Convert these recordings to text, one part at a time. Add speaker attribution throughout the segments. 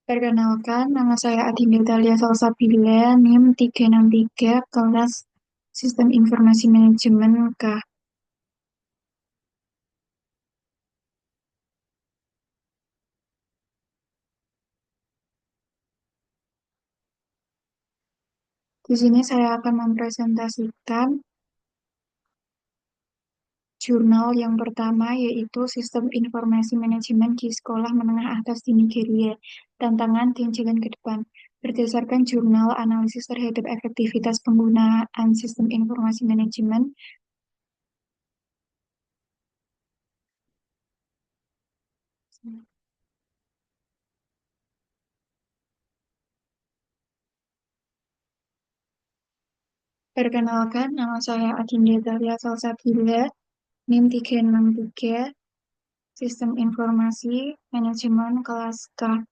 Speaker 1: Perkenalkan, nama saya Adinda Dahlia Salsabila, NIM 363, kelas Sistem Informasi Manajemen K. Di sini saya akan mempresentasikan jurnal yang pertama, yaitu Sistem Informasi Manajemen di Sekolah Menengah Atas di Nigeria, Tantangan dan Jalan ke Depan. Berdasarkan jurnal analisis terhadap efektivitas penggunaan sistem informasi manajemen. Perkenalkan, nama saya Adinda Dahlia Salsabila, NIM 363, Sistem Informasi Manajemen kelas K.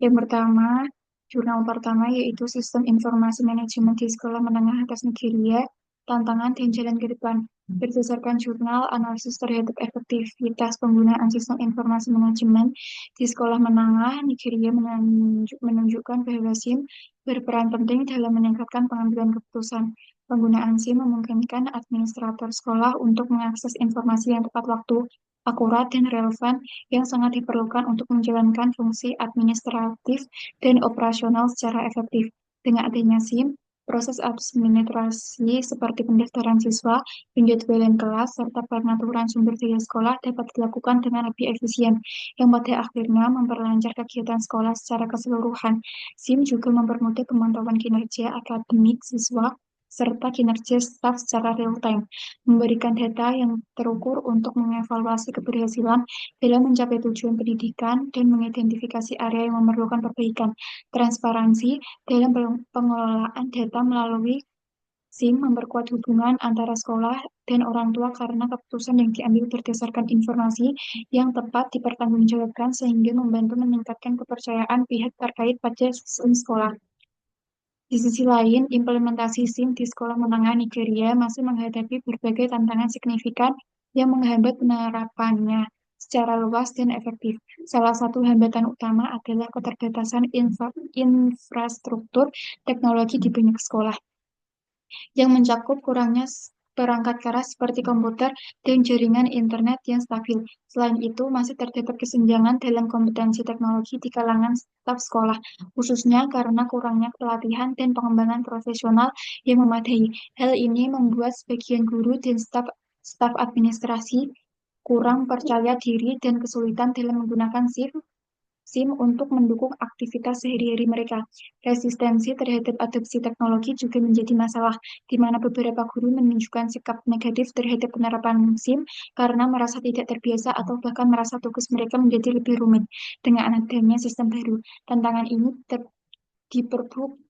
Speaker 1: Yang pertama, jurnal pertama yaitu Sistem Informasi Manajemen di Sekolah Menengah Atas Nigeria, Tantangan dan Jalan ke Depan. Berdasarkan jurnal analisis terhadap efektivitas penggunaan sistem informasi manajemen di sekolah menengah, Nigeria menunjukkan bahwa SIM berperan penting dalam meningkatkan pengambilan keputusan. Penggunaan SIM memungkinkan administrator sekolah untuk mengakses informasi yang tepat waktu, akurat, dan relevan yang sangat diperlukan untuk menjalankan fungsi administratif dan operasional secara efektif. Dengan adanya SIM, proses administrasi seperti pendaftaran siswa, penjadwalan kelas, serta pengaturan sumber daya sekolah dapat dilakukan dengan lebih efisien, yang pada akhirnya memperlancar kegiatan sekolah secara keseluruhan. SIM juga mempermudah pemantauan kinerja akademik siswa serta kinerja staf secara real-time, memberikan data yang terukur untuk mengevaluasi keberhasilan dalam mencapai tujuan pendidikan dan mengidentifikasi area yang memerlukan perbaikan. Transparansi dalam pengelolaan data melalui SIM memperkuat hubungan antara sekolah dan orang tua karena keputusan yang diambil berdasarkan informasi yang tepat dipertanggungjawabkan sehingga membantu meningkatkan kepercayaan pihak terkait pada sistem sekolah. Di sisi lain, implementasi SIM di sekolah menengah Nigeria masih menghadapi berbagai tantangan signifikan yang menghambat penerapannya secara luas dan efektif. Salah satu hambatan utama adalah keterbatasan infrastruktur teknologi di banyak sekolah yang mencakup kurangnya perangkat keras seperti komputer dan jaringan internet yang stabil. Selain itu, masih terdapat kesenjangan dalam kompetensi teknologi di kalangan staf sekolah, khususnya karena kurangnya pelatihan dan pengembangan profesional yang memadai. Hal ini membuat sebagian guru dan staf administrasi kurang percaya diri dan kesulitan dalam menggunakan SIM untuk mendukung aktivitas sehari-hari mereka. Resistensi terhadap adopsi teknologi juga menjadi masalah, di mana beberapa guru menunjukkan sikap negatif terhadap penerapan SIM karena merasa tidak terbiasa atau bahkan merasa tugas mereka menjadi lebih rumit dengan adanya sistem baru. Tantangan ini diperburuk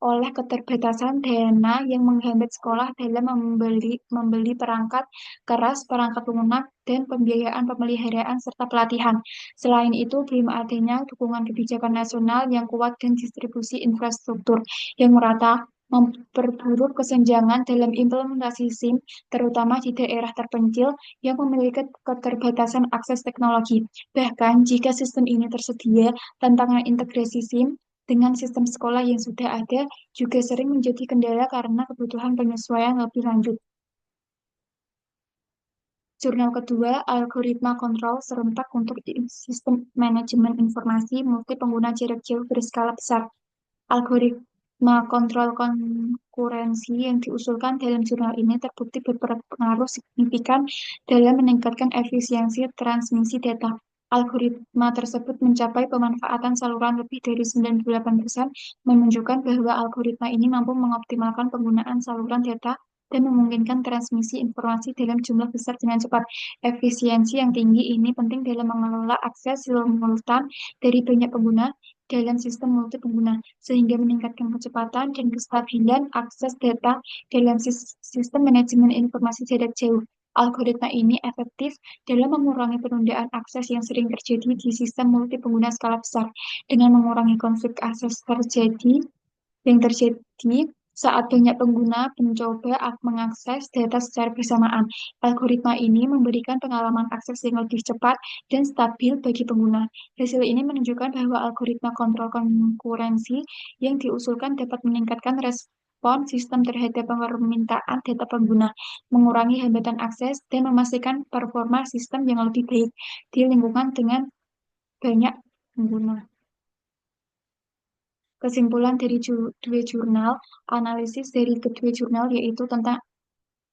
Speaker 1: oleh keterbatasan dana yang menghambat sekolah dalam membeli perangkat keras, perangkat lunak, dan pembiayaan pemeliharaan serta pelatihan. Selain itu, belum adanya dukungan kebijakan nasional yang kuat dan distribusi infrastruktur yang merata memperburuk kesenjangan dalam implementasi SIM, terutama di daerah terpencil yang memiliki keterbatasan akses teknologi. Bahkan, jika sistem ini tersedia, tantangan integrasi SIM dengan sistem sekolah yang sudah ada juga sering menjadi kendala karena kebutuhan penyesuaian lebih lanjut. Jurnal kedua, algoritma kontrol serentak untuk sistem manajemen informasi multi pengguna jarak jauh berskala besar. Algoritma kontrol konkurensi yang diusulkan dalam jurnal ini terbukti berpengaruh signifikan dalam meningkatkan efisiensi transmisi data. Algoritma tersebut mencapai pemanfaatan saluran lebih dari 98%, menunjukkan bahwa algoritma ini mampu mengoptimalkan penggunaan saluran data dan memungkinkan transmisi informasi dalam jumlah besar dengan cepat. Efisiensi yang tinggi ini penting dalam mengelola akses simultan dari banyak pengguna dalam sistem multi pengguna, sehingga meningkatkan kecepatan dan kestabilan akses data dalam sistem manajemen informasi jarak jauh. Algoritma ini efektif dalam mengurangi penundaan akses yang sering terjadi di sistem multi pengguna skala besar, dengan mengurangi konflik akses yang terjadi Saat banyak pengguna mencoba mengakses data secara bersamaan, algoritma ini memberikan pengalaman akses yang lebih cepat dan stabil bagi pengguna. Hasil ini menunjukkan bahwa algoritma kontrol konkurensi yang diusulkan dapat meningkatkan respon sistem terhadap permintaan data pengguna, mengurangi hambatan akses, dan memastikan performa sistem yang lebih baik di lingkungan dengan banyak pengguna. Kesimpulan dari dua jurnal, analisis dari kedua jurnal yaitu tentang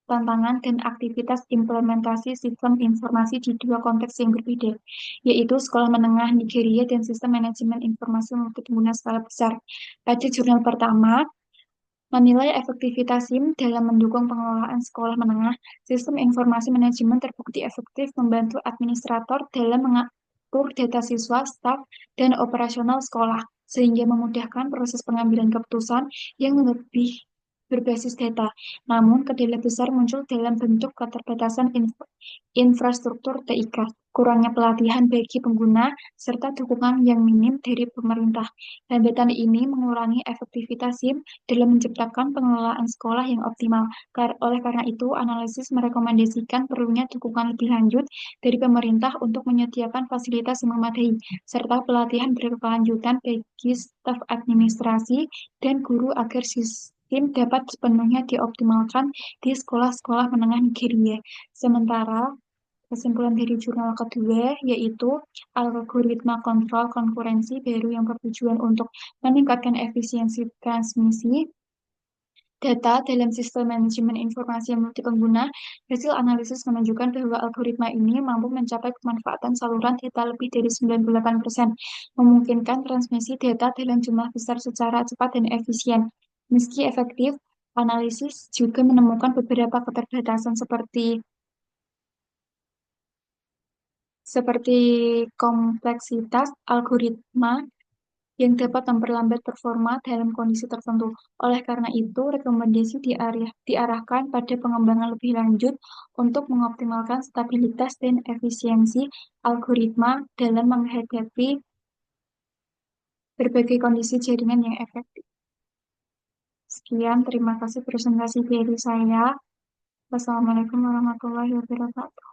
Speaker 1: tantangan dan aktivitas implementasi sistem informasi di dua konteks yang berbeda, yaitu sekolah menengah Nigeria dan sistem manajemen informasi multipengguna skala besar. Pada jurnal pertama, menilai efektivitas SIM dalam mendukung pengelolaan sekolah menengah, sistem informasi manajemen terbukti efektif membantu administrator dalam mengatur data siswa, staf, dan operasional sekolah, sehingga memudahkan proses pengambilan keputusan yang lebih berbasis data. Namun, kendala besar muncul dalam bentuk keterbatasan infrastruktur TIK, kurangnya pelatihan bagi pengguna, serta dukungan yang minim dari pemerintah. Hambatan ini mengurangi efektivitas SIM dalam menciptakan pengelolaan sekolah yang optimal. Oleh karena itu, analisis merekomendasikan perlunya dukungan lebih lanjut dari pemerintah untuk menyediakan fasilitas yang memadai, serta pelatihan berkelanjutan bagi staf administrasi dan guru agar sistem dapat sepenuhnya dioptimalkan di sekolah-sekolah menengah Nigeria. Sementara kesimpulan dari jurnal kedua yaitu algoritma kontrol konkurensi baru yang bertujuan untuk meningkatkan efisiensi transmisi data dalam sistem manajemen informasi yang multipengguna. Hasil analisis menunjukkan bahwa algoritma ini mampu mencapai pemanfaatan saluran data lebih dari 98%, memungkinkan transmisi data dalam jumlah besar secara cepat dan efisien. Meski efektif, analisis juga menemukan beberapa keterbatasan seperti kompleksitas algoritma yang dapat memperlambat performa dalam kondisi tertentu. Oleh karena itu, rekomendasi diarahkan pada pengembangan lebih lanjut untuk mengoptimalkan stabilitas dan efisiensi algoritma dalam menghadapi berbagai kondisi jaringan yang efektif. Sekian, terima kasih presentasi dari saya. Wassalamualaikum warahmatullahi wabarakatuh.